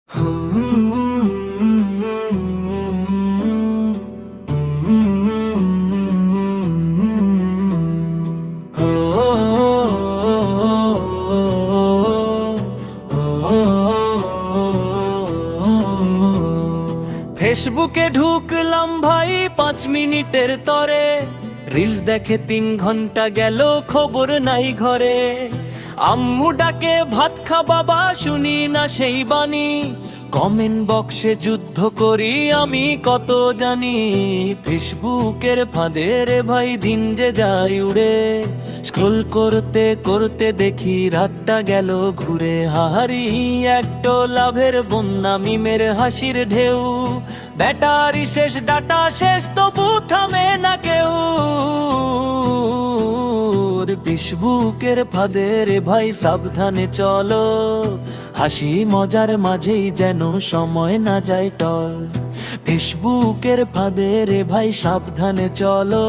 ফেসবুকে ঢুকলাম ভাই 5 মিনিটের তরে, রিলস দেখে 3 ঘন্টা গেল, খবর নাই ঘরে। আম্মু ডাকে ভাত খা বাবা, শুনি না সেই বাণী। কমেন্ট বক্সে যুদ্ধ করি আমি কত জানি। ফেসবুকের ফাঁদে রে ভাই দিন যে যায় উড়ে, স্ক্রোল করতে করতে দেখি রাতটা গেল ঘুরে। হাহারি একটো লাভের বন্যা, মিমের হাসির ঢেউ। ব্যাটারি শেষ, ডাটা শেষ, তবু থামে না কেউ। ফেসবুকের ফাঁদে রে ভাই সাবধানে চলো, হাসি মজার মাঝেই যেন সময় না যায় টল। ফেসবুকের ফাঁদে রে ভাই সাবধানে চলো,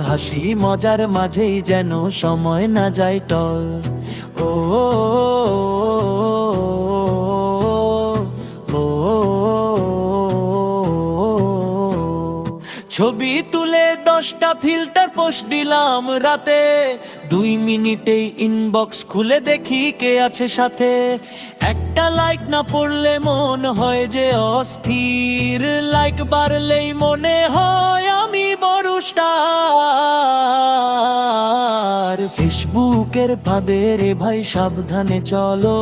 হাসি মজার মাঝেই যেন সময় না যায় টল। ও ছবি তুলে 10টা ফিল্টার পোস্ট দিলাম রাতে, 2 মিনিটেই ইনবক্স খুলে দেখি কে আছে সাথে। একটা লাইক না পড়লে মন হয় যে অস্থির, লাইক বাড়লেই মনে হয় আমি বড় স্টার। ফেসবুকের ফাঁদে রে ভাই সাবধানে চলো,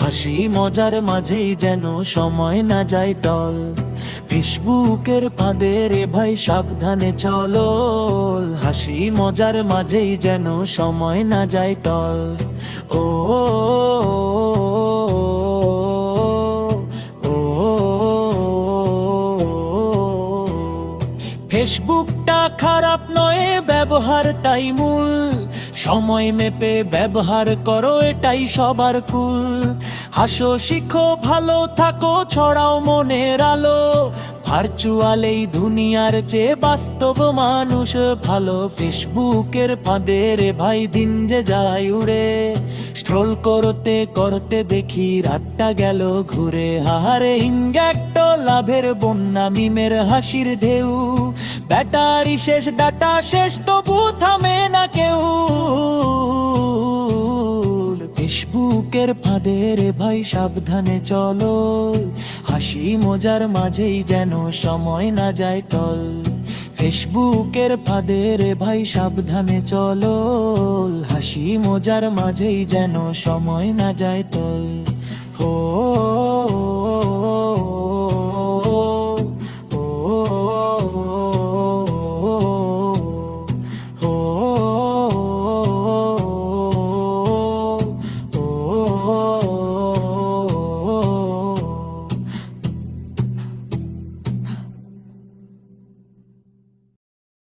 হাসি মজার মাঝেই যেন সময় না যায় টল। ফেসবুকের ফাঁদে রে ভাই সাবধানে চলো, হাসি মজার মাঝেই যেন সময় না যায় টল। ও ফেসবুকটা খারাপ নয়, ব্যবহারটাই মূল। সময় মেপে ব্যবহার করো, এটাই সবার কুল। হাসো, শিখো, ভালো থাকো, ছড়াও মনের আলো। ভার্চুয়াল এই দুনিয়ার চেয়ে বাস্তব মানুষ ভালো। ফেসবুকের ফাঁদে রে ভাই দিন যে যায় উড়ে, স্ক্রোল করতে করতে দেখি রাতটা গেল ঘুরে। হাহারে একটা লাভের বন্যা, মিমের হাসির ঢেউ। ব্যাটারি শেষ, ডাটা শেষ, তবু থামে না কেউ। ফেসবুকের ফাঁদে রে ভাই সাবধানে চলো, হাসি মজার মাঝেই যেন সময় না যায় টল। ফেসবুকের ফাঁদে রে ভাই সাবধানে চলো, হাসি মজার মাঝেই যেন সময় না যায় টল।